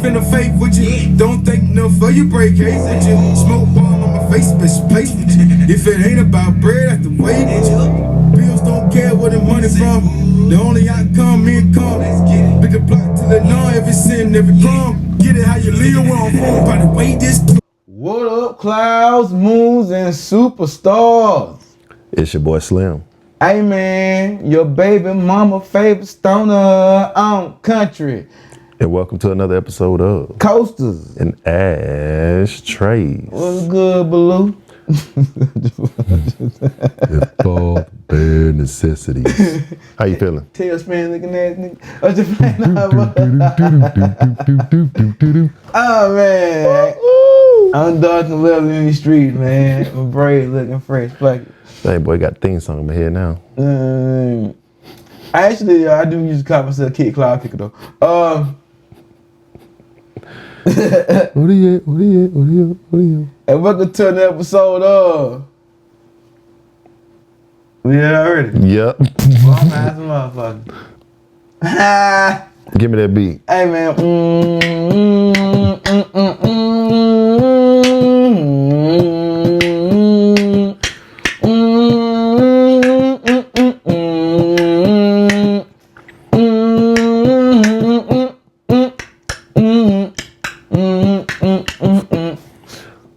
finna fake with you. Don't think enough for you, break hate with you. Smoke ball on my face, bitch, place with you. If it ain't about bread, I have to wait with you. Bills don't care where the money from. The only outcome, income. Pick the block till it know every sin, every crumb. Get it how you live, we're on phone by the way this. What up, clouds, moons, and superstars? It's your boy Slim. Hey man, your baby mama favorite stoner on Kuntry. And welcome to another episode of Coasters an Ashtray. What's good, Baloo? It's all bare necessities. How you feeling? Tailspin looking ass nigga. I'm just playing. Oh man. I'm dodging level in the street, man. I'm brave looking fresh. Fuck it. Hey boy, got the theme song in my head now. I do use to call myself Kid Cloud Kicker though. What are you? And welcome to an episode of. Yeah, already. Yep. Well, I'm ass motherfucker. Give me that beat. Hey man.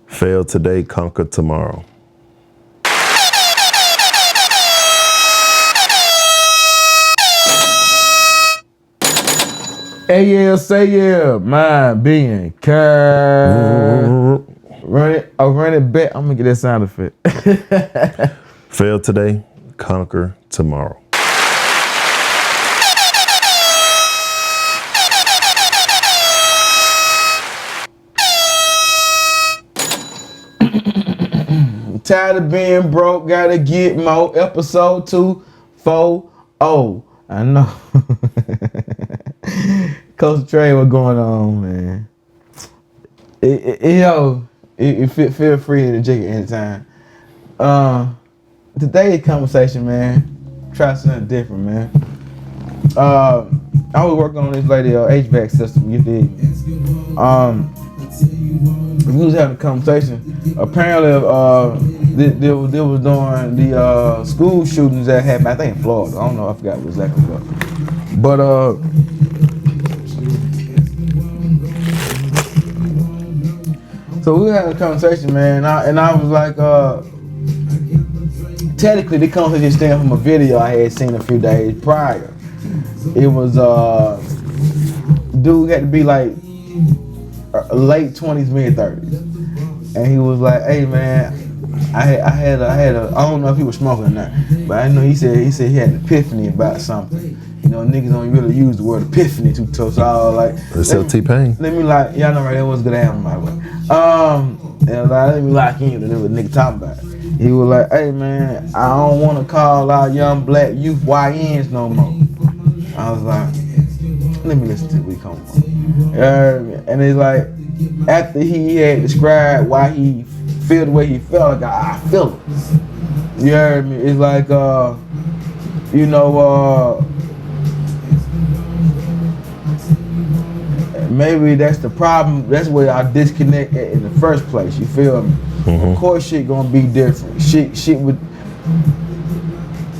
Fail today, conquer tomorrow. Hey yeah, say yeah, mind being kind. Run it back. I'm gonna get that sound effect. Fail today, conquer tomorrow. Tired of being broke, gotta get more. Episode 240. I know. Ashtray, what's going on, man? Feel free to check it anytime. Today's conversation, man. Try something different, man. I was working on this lady HVAC system. You did. We was having a conversation. Apparently, they was doing the school shootings that happened. I think in Florida. I don't know. I forgot exactly what. But so we had a conversation, man, and I was like, technically, the conversation stemmed from a video I had seen a few days prior. It was dude had to be like late 20s, mid 30s, and he was like, "Hey man, I had a I don't know if he was smoking or not, but I know he said he had an epiphany about something. You know, niggas don't really use the word epiphany too tough. So I was like, T-Pain. Let me like, y'all know right, that was a good album by the way. And like, let me lock in to what nigga talking about. He was like, "Hey man, I don't want to call our young black youth YNs no more." I was like, let me listen to what he come from. And it's like, after he had described why he feel the way he felt, like I feel it. You heard me? It's like, maybe that's the problem. That's where I disconnect in the first place. You feel me? Mm-hmm. Of course, shit gonna be different. Shit with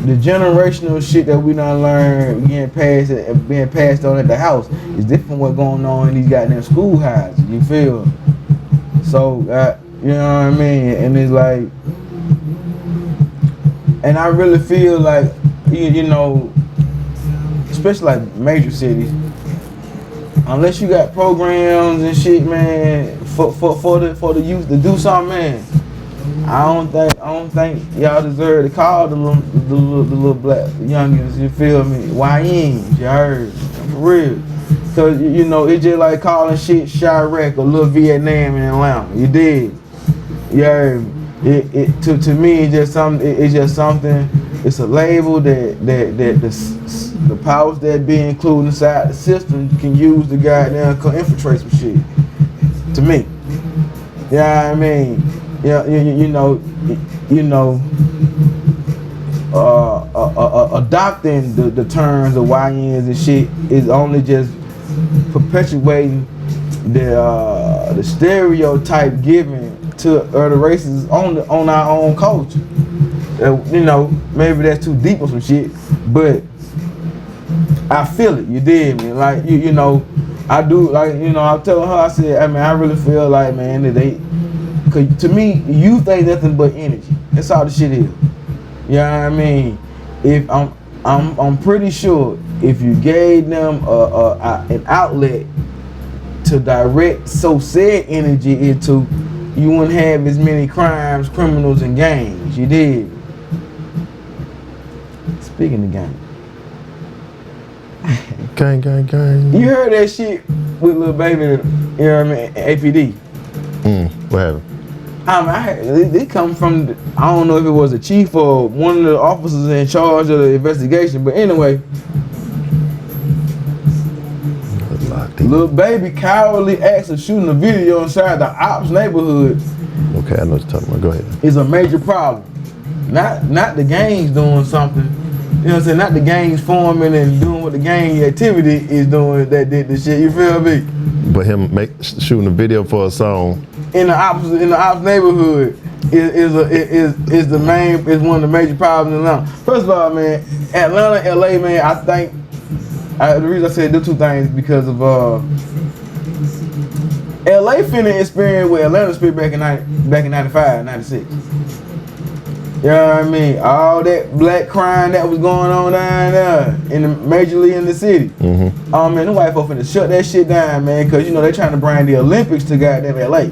the generational shit that we done learned being passed on at the house is different from what's going on in these goddamn school houses. You feel? So you know what I mean? And it's like, and I really feel like you know, especially like major cities. Unless you got programs and shit, man, for the youth to do something, man, I don't think y'all deserve to call the little black youngins. You feel me? YNs, you heard? For real. Cause you know it's just like calling shit Chirac or Little Vietnam in Atlanta. You did. You heard me? To me it's just something. It's a label that the powers that be included inside the system can use to goddamn infiltrate some shit. To me, yeah, I mean, yeah, adopting the terms of YNs and shit is only just perpetuating the stereotype given to other races on our own culture. You know, maybe that's too deep or some shit, but I feel it. You did, man. Like you know, I do. Like you know, I'm telling her. I said, I mean, I really feel like, man, that they. Cause to me, youth ain't nothing but energy. That's all the shit is. You know what I mean? If I'm pretty sure if you gave them an outlet to direct said energy into, you wouldn't have as many crimes, criminals, and gangs. You did. Speaking of gang. Gang. You heard that shit with Lil Baby, you know what I mean, APD. What happened? I mean, I heard, they come from, I don't know if it was the chief or one of the officers in charge of the investigation, but anyway, Lil Baby cowardly acts of shooting a video inside the Ops neighborhood. Okay, I know what you're talking about. Go ahead. Is a major problem. Not the gangs doing something. You know what I'm saying? Not the gangs forming and doing what the gang activity is doing that did the shit. You feel me? But him shooting a video for a song in the Ops neighborhood is one of the major problems in Atlanta. First of all, man, Atlanta, LA, man, I think the reason I said do two things because of LA finna experience what Atlanta experienced back in 95, 96. You know what I mean? All that black crime that was going on down there in the majorly in the city. Oh man, the white folks finna shut that shit down, man, cause you know they trying to bring the Olympics to goddamn LA.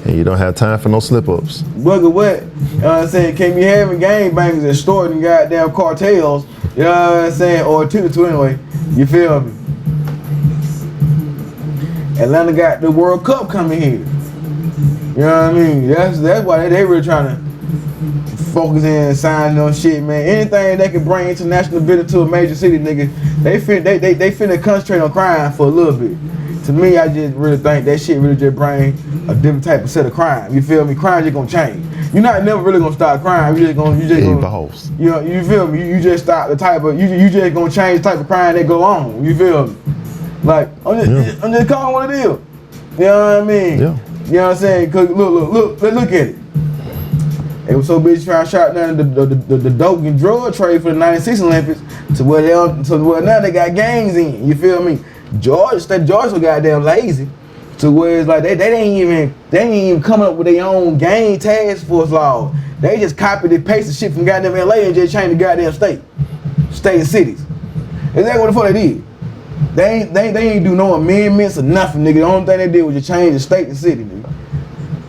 And you don't have time for no slip-ups. Bugger what? You know what I'm saying? Can't be having gangbangers extorting goddamn cartels. You know what I'm saying? Or two anyway. You feel me? Atlanta got the World Cup coming here. You know what I mean? That's why they really trying to focus in and sign on shit, man. Anything that can bring international business to a major city, nigga, they finna concentrate on crime for a little bit. To me, I just really think that shit really just bring a different type of set of crime. You feel me? Crime just gonna change. You're not never really gonna stop crime. You just gonna you know, you feel me? You just stop the type of you just gonna change the type of crime that go on. You feel me? Like I'm just calling what it is. You know what I mean? Yeah. You know what I'm saying? Cause look at it. They was so busy trying to shut down the dope and drug trade for the '96 Olympics to where now they got gangs in. You feel me? Georgia so goddamn lazy to where it's like they ain't even coming up with their own gang task force law. They just copied and pasted shit from goddamn LA and just changed the goddamn state and cities. Exactly what the fuck they did. They ain't do no amendments or nothing, nigga. The only thing they did was just change the state and city, nigga.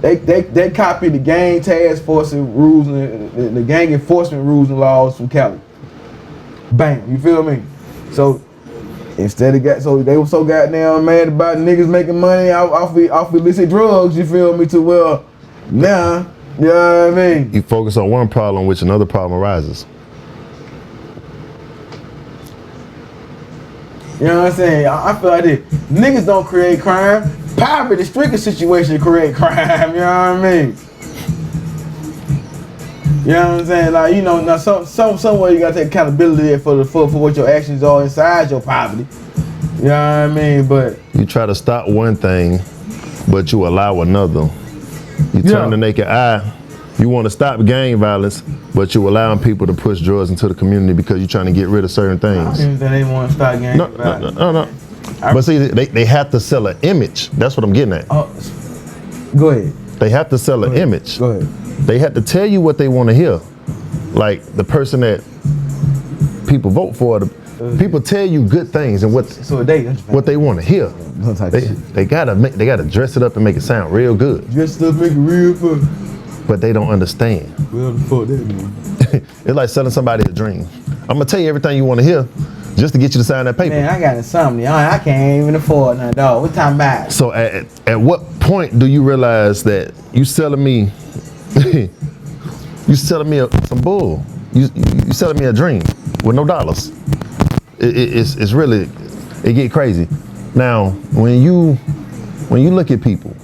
They copied the gang task force and rules and the gang enforcement rules and laws from Cali. Bam, you feel me? So instead of they were so goddamn mad about niggas making money off illicit drugs, you feel me? To well, now, you know what I mean? You focus on one problem, which another problem arises. You know what I'm saying? I feel like this. Niggas don't create crime. Poverty, stricken situation create crime. You know what I mean? You know what I'm saying? Like, you know, now somewhere you gotta take accountability for what your actions are inside your poverty. You know what I mean? But you try to stop one thing, but you allow another. You turn the naked eye. You want to stop gang violence, but you allowing people to push drugs into the community because you're trying to get rid of certain things. I don't think they want to stop gang violence. No. But see, they have to sell an image. That's what I'm getting at. Go ahead. They have to sell an image. Go ahead. They have to tell you what they want to hear. Like the person that people vote for, people tell you good things and what they want to hear. They gotta dress it up and make it sound real good. Dress it up, make it real fun. But they don't understand. Well, the fuck that mean? It's like selling somebody a dream. I'm gonna tell you everything you want to hear, just to get you to sign that paper. Man, I got insomnia. I can't even afford nothing, dog. What time about? So at what point do you realize that you selling me, some bull? You selling me a dream with no dollars? It's really, it get crazy. Now when you look at people,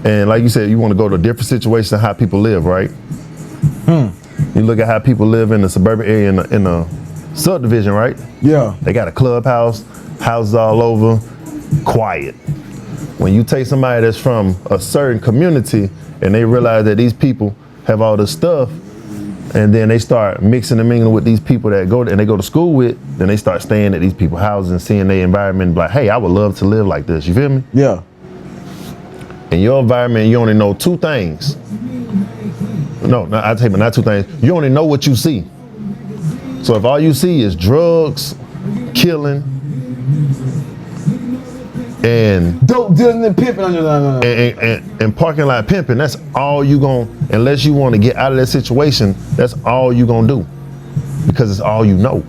and like you said, you want to go to a different situation of how people live, right? You look at how people live in the suburban area in the subdivision, right? Yeah. They got a clubhouse, houses all over. quiet. When you take somebody that's from a certain community and they realize that these people have all this stuff, and then they start mixing and mingling with these people that go to school with, then they start staying at these people's houses and seeing their environment like, hey, I would love to live like this. You feel me? Yeah. In your environment, you only know two things. No, I tell you, not two things. You only know what you see. So if all you see is drugs, killing, and dope dealing and pimping on your and parking lot pimping, that's all you gon', unless you want to get out of that situation, that's all you gonna do, because it's all you know.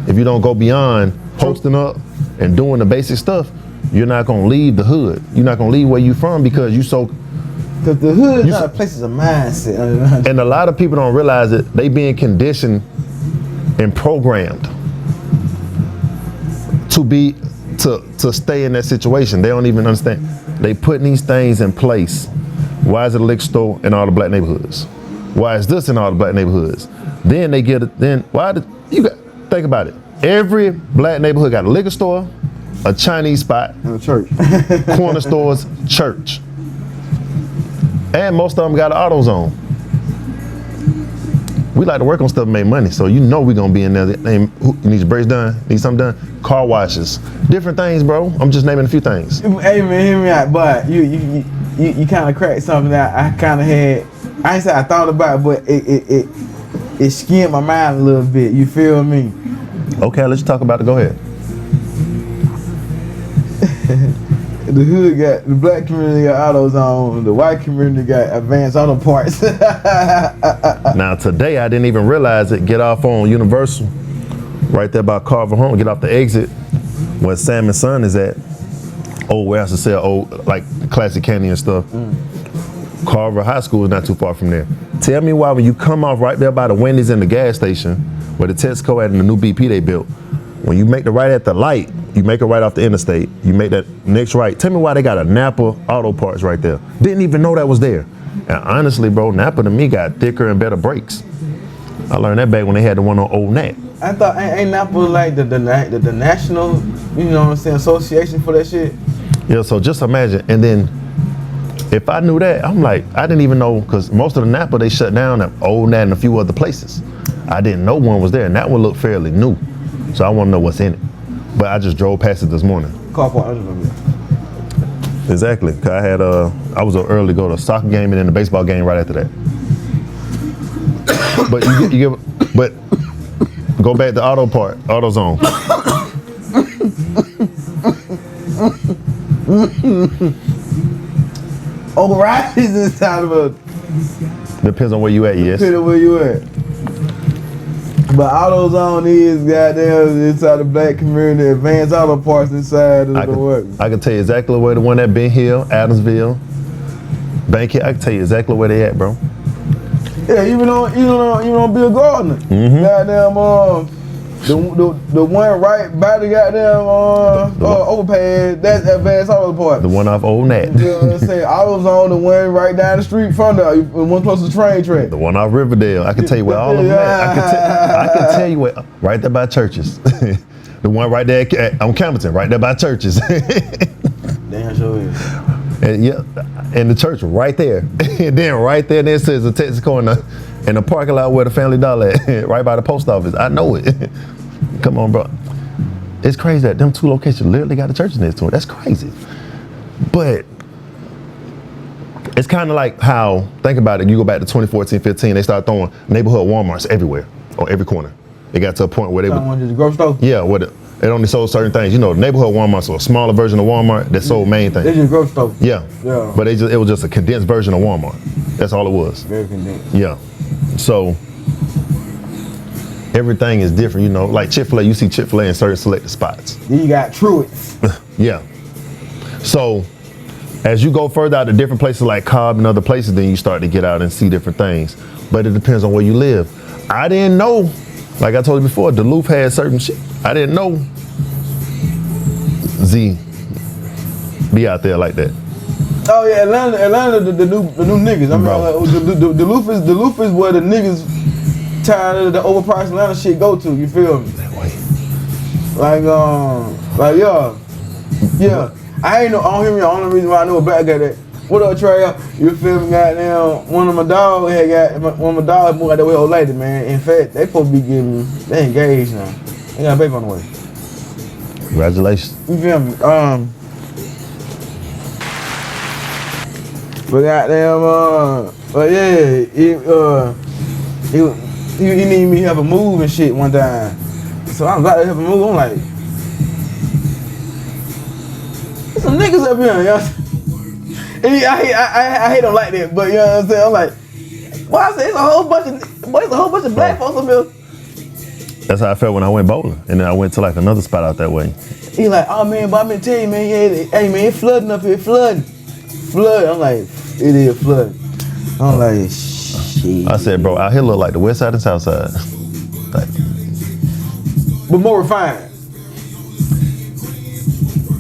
If you don't go beyond posting up and doing the basic stuff, you're not gonna leave the hood. You're not gonna leave where you from, because because the hood is not a place, it's a mindset. And a lot of people don't realize that they being conditioned and programmed to stay in that situation. They don't even understand. They putting these things in place. Why is it a liquor store in all the black neighborhoods? Why is this in all the black neighborhoods? Then they get it. Then think about it. Every black neighborhood got a liquor store, a Chinese spot, and a church, corner stores, church, and most of them got an AutoZone. We like to work on stuff and make money, so you know we gonna be in there. You need your brakes done, need something done, car washes, different things, bro. I'm just naming a few things. Hey man, hear me out, but you kind of cracked something that I kind of had. I ain't say I thought about it, but it skimmed my mind a little bit. You feel me? Okay, let's talk about it. Go ahead. The hood got, the black community got AutoZone, the white community got Advanced Auto Parts. Now today I didn't even realize it. Get off on Universal, right there by Carver Home. Get off the exit where Sam and Son is at. Old warehouse to sell old, like classic candy and stuff. Carver High School is not too far from there. Tell me why when you come off right there by the Wendy's and the gas station, where the Tesco at and the new BP they built, when you make the right at the light, you make it right off the interstate, you make that next right. Tell me why they got a Napa Auto Parts right there. Didn't even know that was there. And honestly, bro, Napa to me got thicker and better brakes. I learned that back when they had the one on Old Nat. I thought, ain't Napa like the national, you know what I'm saying, association for that shit? Yeah, so just imagine. And then if I knew that, I'm like, I didn't even know, because most of the Napa, they shut down at Old Nat and a few other places. I didn't know one was there, and that one looked fairly new. So I want to know what's in it. But I just drove past it this morning. Exactly. Cause I was early to go to a soccer game and then the baseball game right after that. But but go back to AutoZone. O'Reilly's inside of a. Depends on where you at, yes. Depends on where you at. But AutoZone is goddamn inside the black community, Advanced Auto Parts inside of the work. I can tell you exactly where the one at Ben Hill, Adamsville, Bankhead. I can tell you exactly where they at, bro. Yeah, even on Bill Gardner. Mm-hmm. Goddamn, the one right by the goddamn overpass, that's Advanced Auto Parts. The one off Old Nat. You know what I'm saying? AutoZone, the one right down the street from there, the one close to the train track. The one off Riverdale. I can tell you where all of them at. I can tell you where, right there by churches. The one right there on Campbellton, right there by churches. Damn sure is. And yeah, and the church right there. And then right there, it says the Texaco in the parking lot where the Family Dollar at, right by the post office. I know it. Come on, bro. It's crazy that them two locations literally got a church next to it. That's crazy. But it's kind of like how, think about it, you go back to 2014-15, they started throwing neighborhood Walmarts everywhere, on every corner. It got to a point where they would, just grocery store? Yeah, where it only sold certain things. You know, neighborhood Walmarts or a smaller version of Walmart that sold main things. They just grocery store. Yeah. But it was just a condensed version of Walmart. That's all it was. Very condensed. Yeah. So everything is different, you know. Like Chick-fil-A, you see Chick-fil-A in certain selected spots. Then you got Truett's. Yeah. So as you go further out to different places like Cobb and other places, then you start to get out and see different things. But it depends on where you live. I didn't know, like I told you before, Duluth had certain shit. I didn't know Z be out there like that. Oh yeah, Atlanta, the new niggas. I mean, Duluth is where the niggas tired of the overpriced Atlanta shit go to. You feel me? That way. Like yeah. Yeah, I don't hear me. The only reason why I know a black guy that. What up, Trey? You feel me? Goddamn, one of my dogs moved out that way old lady, man. In fact, they supposed to be they engaged now. They got a baby on the way. Congratulations. You feel me? But goddamn, but yeah, he need me to help him move and shit one time. So I was about to help him move. I'm like, there's some niggas up here, y'all. And I hate them like that, but you know what I'm saying? I'm like, well, I said it's a whole bunch of black folks up here. That's how I felt when I went bowling, and then I went to like another spot out that way. He like, oh man, but I'm gonna tell you, man, hey man, it's flooding up here, flooding. I'm like, it is flooding. I'm like, shit. I said, bro, out here look like the west side and south side. Like, but more refined.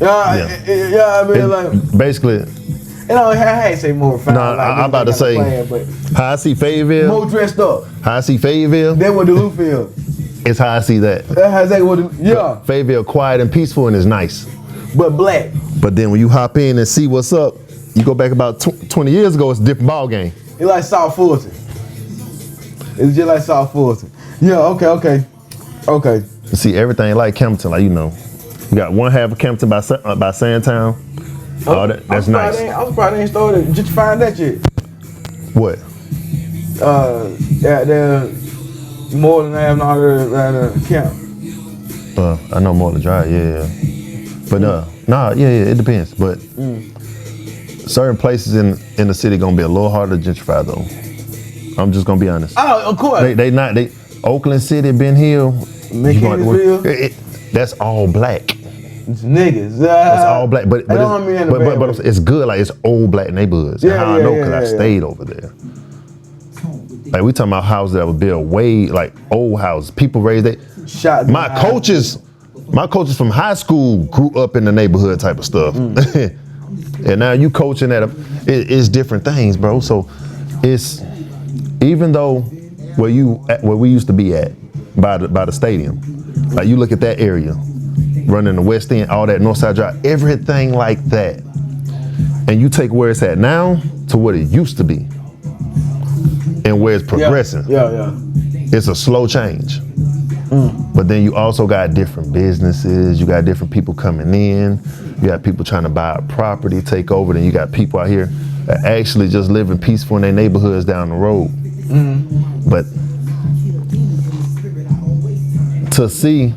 Yeah, I mean, like basically. You know, I ain't say more refined. No, I'm about to say, how I see Fayetteville. More dressed up. How I see Fayetteville. That's what Duluth feel. It's how I see that. That's exactly what yeah. Fayetteville quiet and peaceful and is nice. But black. But then when you hop in and see what's up, you go back about 20 years ago, it's a different ball game. It's like South Fulton. It's just like South Fulton. Yeah, okay. You see everything like Campbellton, like, you know. You got one half of Campbellton by Sandtown. Oh, that's nice. I was probably ain't started just to find that shit. What? There more than having all the camp. I know more than Drive, yeah. But it depends. But certain places in the city gonna be a little harder to gentrify though. I'm just gonna be honest. Oh, of course. They Oakland City, Ben Hill, McKinneyville. That's all black. It's niggas. It's all black, but it's good. Like it's old black neighborhoods. Yeah, how I know because I stayed over there. Like we talking about houses that were built way like old houses. People raised it. My coaches from high school grew up in the neighborhood type of stuff, and now you coaching at it's different things, bro. So it's even though where we used to be at by the stadium, like you look at that area. Running the West End, all that Northside Drive, everything like that. And you take where it's at now to what it used to be. And where it's progressing. Yeah. It's a slow change. But then you also got different businesses, you got different people coming in, you got people trying to buy a property, take over, then you got people out here that actually just living peaceful in their neighborhoods down the road. But to see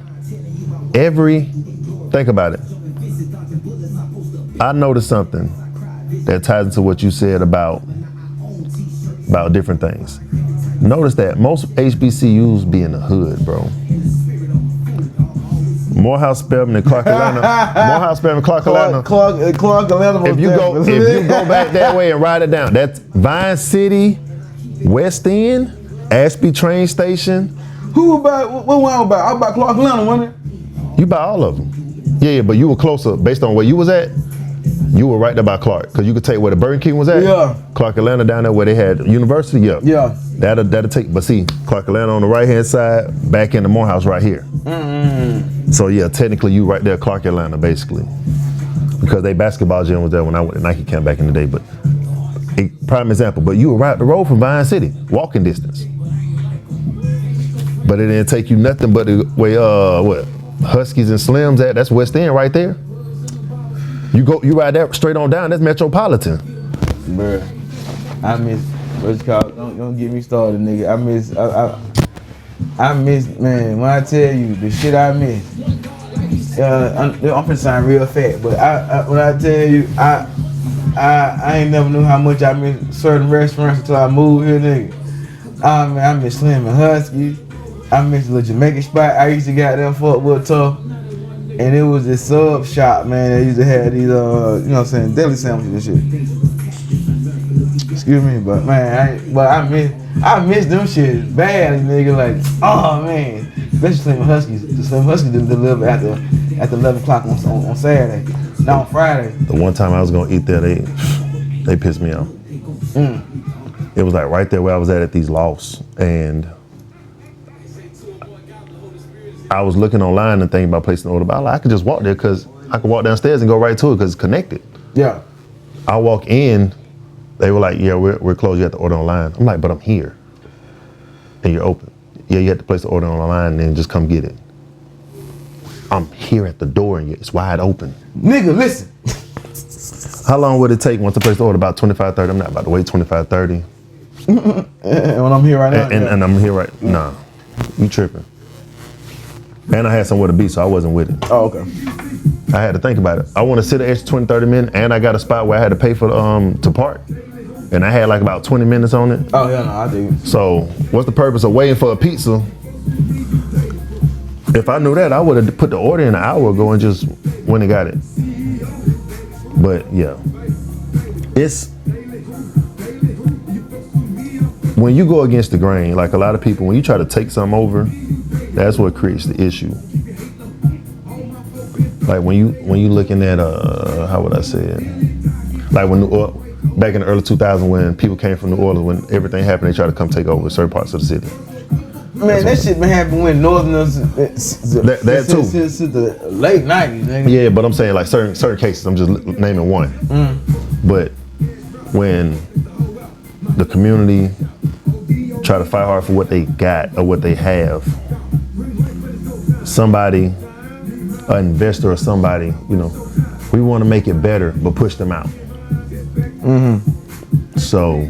think about it. I noticed something that ties into what you said about different things. Notice that most HBCUs be in the hood, bro. Morehouse, Spelman, and Clark Atlanta. Clark Atlanta. If you go back that way and write it down, that's Vine City, West End, Ashby train station. What one about? I about Clark Atlanta, wasn't it? You buy all of them. Yeah, but you were closer based on where you was at. You were right there by Clark, because you could take where the Burger King was at. Yeah. Clark Atlanta down there where they had university. Yeah. That'll take. But see, Clark Atlanta on the right hand side, back in the Morehouse right here. So yeah, technically you right there, Clark Atlanta, basically, because they basketball gym was there when I went to Nike camp back in the day. But a prime example. But you were right up the road from Vine City, walking distance. But it didn't take you nothing but the way Huskies and Slims at. That's West End right there. You ride that straight on down. That's Metropolitan. Bruh, I miss. What's it called? Don't get me started, nigga. I miss, man. When I tell you the shit I miss, I'm finna sound real fat, but when I tell you, I ain't never knew how much I miss certain restaurants until I moved here, nigga. I miss Slim and Husky. I miss the Jamaican spot I used to get them fuck with tough. And it was this sub shop, man. They used to have these, you know what I'm saying, deli sandwiches and shit. Excuse me, but man, I miss them shit bad, nigga. Like, oh man, especially Slim Huskies. The Slim Huskies deliver after 11 o'clock on Saturday, not on Friday. The one time I was gonna eat there, they pissed me off. It was like right there where I was at these lofts, and I was looking online and thinking about placing an order, but I could just walk there because I could walk downstairs and go right to it because it's connected. Yeah. I walk in, they were like, yeah, we're closed. You have to order online. I'm like, but I'm here. And you're open. Yeah, you have to place the order online and then just come get it. I'm here at the door and it's wide open. Nigga, listen. How long would it take once I place the order? About 25, 30. I'm not about to wait 25, 30. And when I'm here right now. And I'm here right now. Nah, you tripping. And I had somewhere to be, so I wasn't with it. Oh, okay. I had to think about it. I want to sit an extra 20, 30 minutes, and I got a spot where I had to pay for to park. And I had like about 20 minutes on it. Oh, hell no, I do. So what's the purpose of waiting for a pizza? If I knew that, I would have put the order in an hour ago and just went and got it. But yeah, it's when you go against the grain, like a lot of people, when you try to take something over, that's what creates the issue. Like when you looking at how would I say it? Like when back in the early 2000s when people came from New Orleans, when everything happened, they tried to come take over certain parts of the city. Man, that shit been happening when Northerners that too since the late 90s, nigga. Yeah, but I'm saying like certain cases. I'm just naming one. But when the community try to fight hard for what they got or what they have, somebody, an investor or somebody, you know, we want to make it better, but push them out. So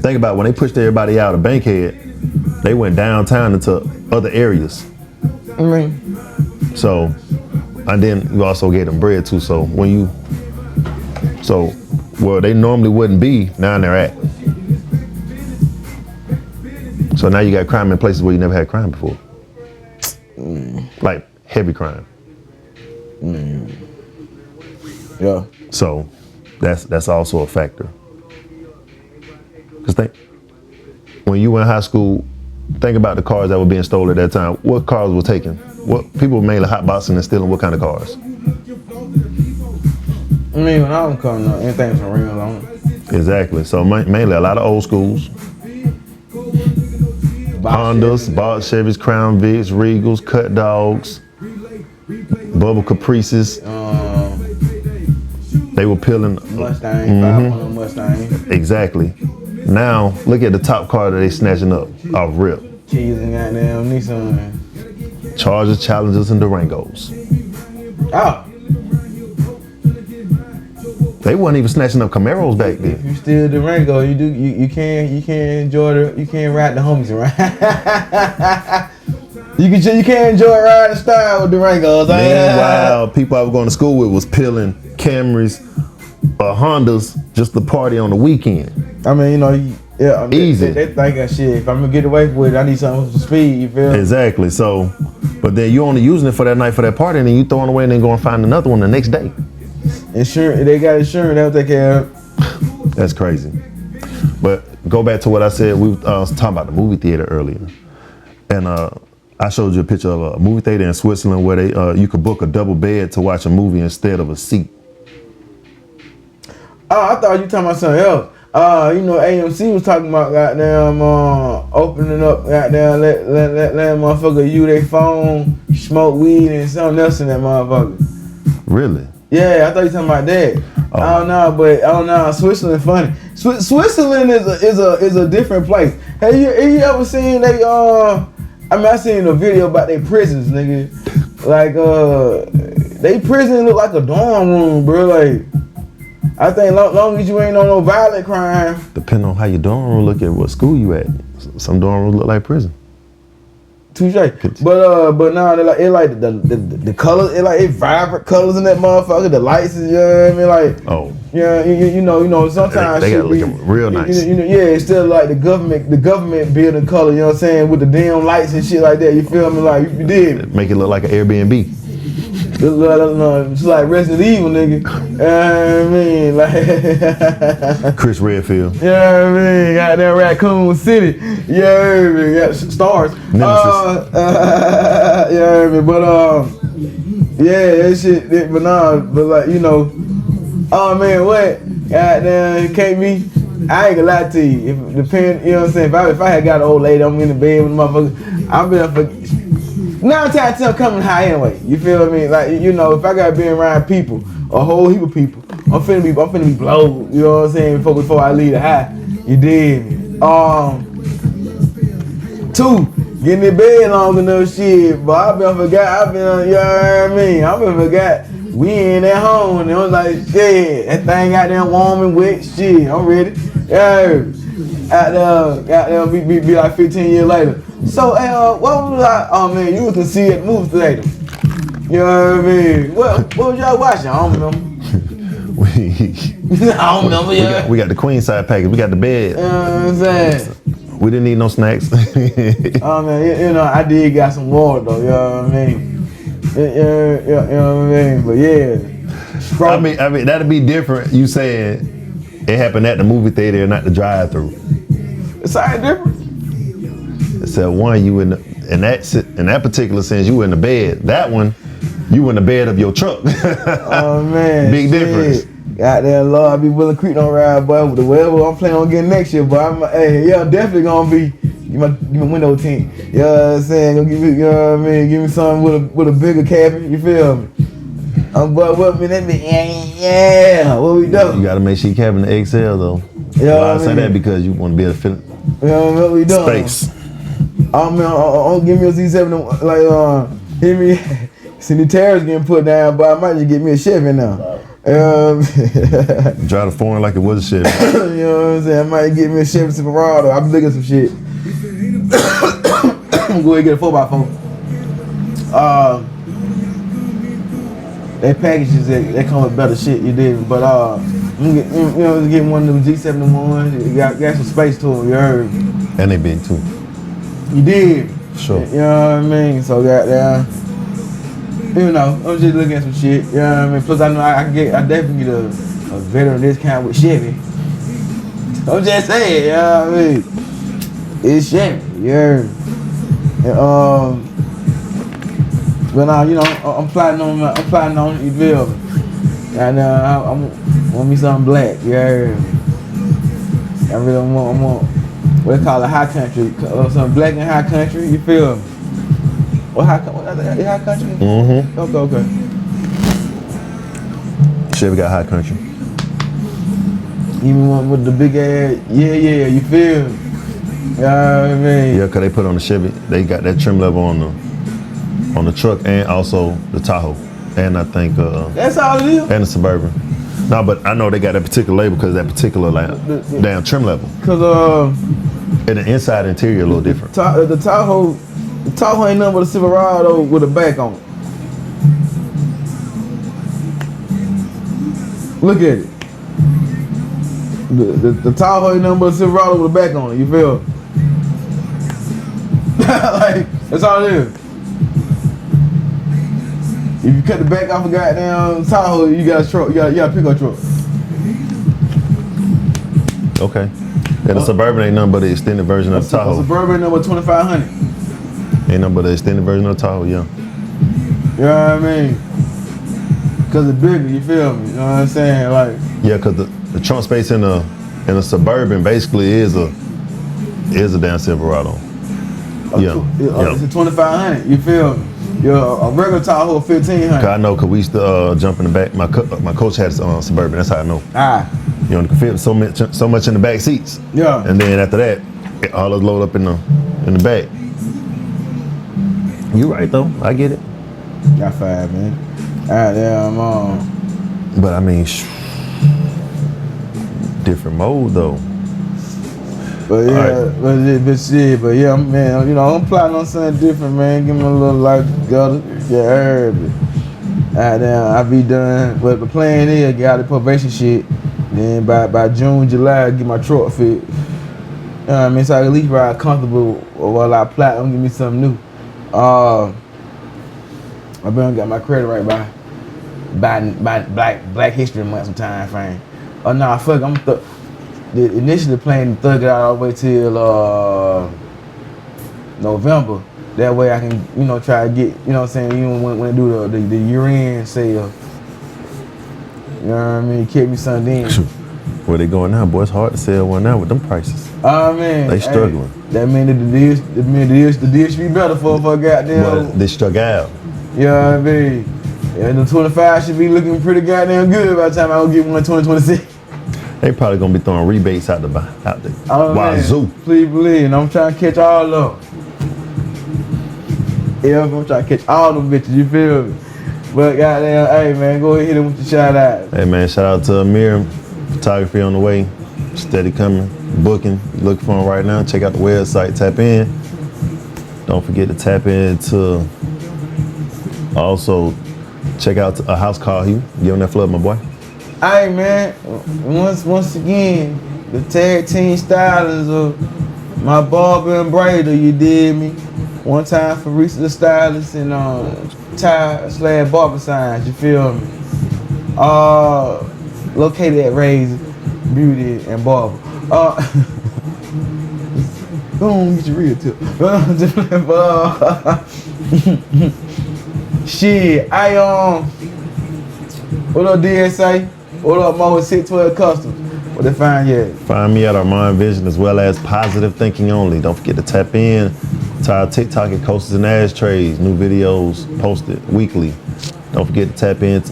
think about when they pushed everybody out of Bankhead, they went downtown into other areas. So, and then you also gave them bread too. So where they normally wouldn't be, now they're at. So now you got crime in places where you never had crime before. Like heavy crime. Yeah. So that's also a factor. Cause when you were in high school, think about the cars that were being stolen at that time. What cars were taken? What people were mainly hotboxing and stealing? What kind of cars? I mean, when I was coming up, anything from rims on it. Exactly. So mainly a lot of old schools. Hondas, Bosch Chevys, Crown Vics, Regals, Cut Dogs, Bubble Caprices. They were peeling Mustang, 500 Mustang. Exactly. Now look at the top car that they snatching up off rip. Keys and goddamn Nissan. Chargers, Challengers, and Durangos. Oh. They weren't even snatching up Camaros back then. If you steal Durango, you can't enjoy you can't ride the homies around. you can't enjoy riding style with Durangos. Meanwhile, people I was going to school with was peeling Camrys, Hondas just to party on the weekend. I mean, you know, yeah, easy. They think of shit. If I'm gonna get away with it, I need something for speed. You feel? Exactly. So, but then you only using it for that night for that party, and then you throwing away and then go and find another one the next day. Insurance, they got insurance. They'll take care of. That's crazy. But go back to what I said. We was talking about the movie theater earlier, and I showed you a picture of a movie theater in Switzerland where they you could book a double bed to watch a movie instead of a seat. Oh, I thought you talking about something else. You know, AMC was talking about goddamn opening up goddamn let motherfucker use their phone, smoke weed and something else in that motherfucker. Really? Yeah, I thought you talking about that. Oh. I don't know. Switzerland funny. Switzerland is a different place. Have you ever seen they I seen a video about their prisons, nigga. Like they prison look like a dorm room, bro. Like I think long as you ain't on no violent crime. Depending on how your dorm room look at what school you at. Some dorm rooms look like prison. Touche. But now it like the colors, it vibrant colors in that motherfucker. The lights is, you know what I mean? Like, oh yeah, you know sometimes they gotta look real nice. Yeah, it's still like the government building color. You know what I'm saying? With the damn lights and shit like that. You feel me? Like you did make it look like an Airbnb. It's like Resident Evil, nigga. I mean, like Chris Redfield. You know what I mean? Goddamn Raccoon City. You know what I mean? Got stars. Nemesis. You know what I mean? But yeah, that shit. But like you know, oh man, what? Goddamn, KB. I ain't gonna lie to you. If depend, you know what I'm saying. If I had got an old lady, I'm in the bed with the motherfucker. I've been up for 9 times 10 coming high anyway. You feel me? Like, you know, if I gotta be around people, a whole heap of people, I'm finna be blowed. You know what I'm saying? Before I leave the high. You dig me? 2, getting in bed long enough, shit. But I been forgot. You know what I mean? I been forgot. We ain't at home, and I was like, shit, that thing got there warm and wet. Shit, I'm ready. Yeah. Out there, be like 15 years later. So, what was like? Oh man, you was to see at the movie theater. You know what I mean? What was y'all watching? I don't remember. I don't remember. We got the queen side package. We got the bed. You know what I'm saying? We didn't need no snacks. Oh man, you know I did got some water though. You know what I mean? You know what I mean? But yeah. I mean that'd be different. You saying it happened at the movie theater and not the drive-through. It's all different. Except one, you in that particular sense, you in the bed. That one, you in the bed of your truck. Oh man, big difference. Goddamn Lord, I be willing to creep on ride, boy. With the whatever I'm planning on getting next year, boy. I'm definitely gonna be. Give me window tint. You know what I'm saying? Gonna give me, you know what I mean? Give me something with a bigger cabin. You feel me? But what me that be? Yeah. What we do? You gotta make sure you cabin the XL though. Yeah. I say that because you want to be able to feel it. You know what we doing? Space. Give me a Z7. Like hit me. See the tariffs getting put down, but I might just get me a Chevy now. Drive the foreign like it was a Chevy. You know what I'm saying? I might get me a Chevy Silverado. I'm looking at some shit. I'm gonna go ahead and get a 4x4. They packages that come with better shit, you did. But you know, get one of them G7 ones. You got some space to them. You heard? And they big too. You did. Sure. You know what I mean? So goddamn. You know, I'm just looking at some shit. You know what I mean? Plus, I know I definitely get a veteran discount with Chevy. I'm just saying, you know what I mean? It's Chevy, you heard? And, but now, you know, I'm plotting on it, you feel me? And I want me something black, you heard? I really want what they call a high country, something black and high country, you feel me? What high country? Mm-hmm. Okay. Chevy got high country. Even one with the big ass, yeah, you feel me? You know what I mean? Yeah, cause they put on the Chevy, they got that trim level on the truck and also the Tahoe, and I think that's all it is. And the Suburban. No, but I know they got that particular label because that particular damn trim level. Cause and the inside interior a little different. The Tahoe ain't nothing but a Silverado with a back on it. Look at it. The Tahoe ain't nothing but a Silverado with a back on it. You feel? Like that's all it is. If you cut the back off a goddamn Tahoe, you got a truck. You got a pickup truck. Okay. And the Suburban ain't nothing but the extended version of the Tahoe. The Suburban ain't nothing but 2,500. Ain't nothing but the extended version of the Tahoe, yeah. You know what I mean? Cause it's bigger, you feel me? You know what I'm saying? Like yeah, cause the trunk space in a Suburban basically is a damn Silverado. Yeah. It's a 2,500. You feel me? A regular Tahoe 1,500. I know, cause we used to jump in the back. My coach had a Suburban. That's how I know. You know, you can fit so much in the back seats. Yeah. And then after that, all those load up in the back. You right though. I get it. Got 5, man. Damn. But I mean, different mode though. But yeah, but yeah, man. You know, I'm plotting on something different, man. Give me a little life together. Yeah, heard it. Damn, I be done. But the plan is, get out the probation shit. Then by June, July, get my truck fit. You know what I mean? So I can at least ride comfortable while I plot. I'm give me something new. I been got my credit right by Black History Month some time frame. Oh nah, fuck, I'm initially planning to thug it out all the way till November. That way I can, you know, try to get, you know what I'm saying, even when they do the year-end sale. You know what I mean? Keep me something in. Where they going now, boy? It's hard to sell one now with them prices. Oh man, they struggling. That mean that the dish be better for goddamn. But they struck out. You know what I mean? And the 25 should be looking pretty goddamn good by the time I go get one in 2026. They probably gonna be throwing rebates out the wazoo. Please believe, and I'm trying to catch all of them. Yeah, I'm trying to catch all them bitches, you feel me? But goddamn, hey man, go ahead and with the shout out. Hey man, shout out to Amir. Photography on the way. Steady coming. Booking. Look for them right now. Check out the website. Tap in. Don't forget to tap into. Also, check out A House Called You. Give them that flood, my boy. Hey man, once again, the tag team stylings of my barber and braider, you did me. One time for Risa the stylist and tie/barber signs, you feel me? Located at Ray's Beauty and Barber. Go on, get your real tip. Shit, what up DSA? What up Mo with 612 Customs? What they find yet? Find me at Armand Vision as well as Positive Thinking Only. Don't forget to tap in to our TikTok at Coasters and Ashtrays. New videos posted weekly. Don't forget to tap in to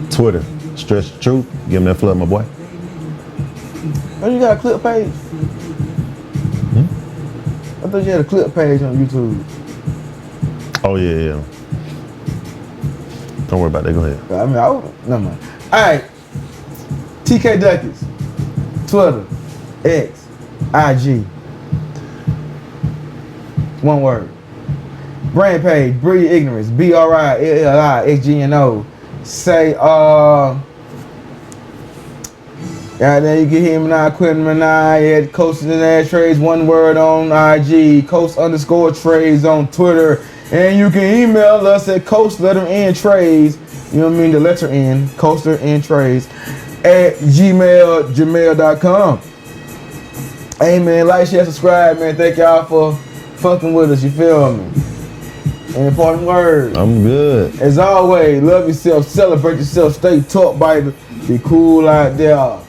Twitter. Stretch the Truth. Give them that flood, my boy. Oh, you got a clip page? I thought you had a clip page on YouTube. Oh yeah. Don't worry about that. Go ahead. I mean, never mind. All right, TK Duckets, Twitter, X, IG. One word. Brand page, Brilliant Ignorance, BRILLIXGNO. Say, goddamn, you can hear me now, Quentin Minaj at Coasters and Ashtrays, one word on IG, Coast_Trays on Twitter, and you can email us at coast_trays, you know what I mean, the letter N, coasterandtrays at gmail.com. Hey man, like, share, subscribe, man. Thank y'all for fucking with us, you feel me? Any important words? I'm good. As always, love yourself, celebrate yourself, stay top, baby. Be cool out there.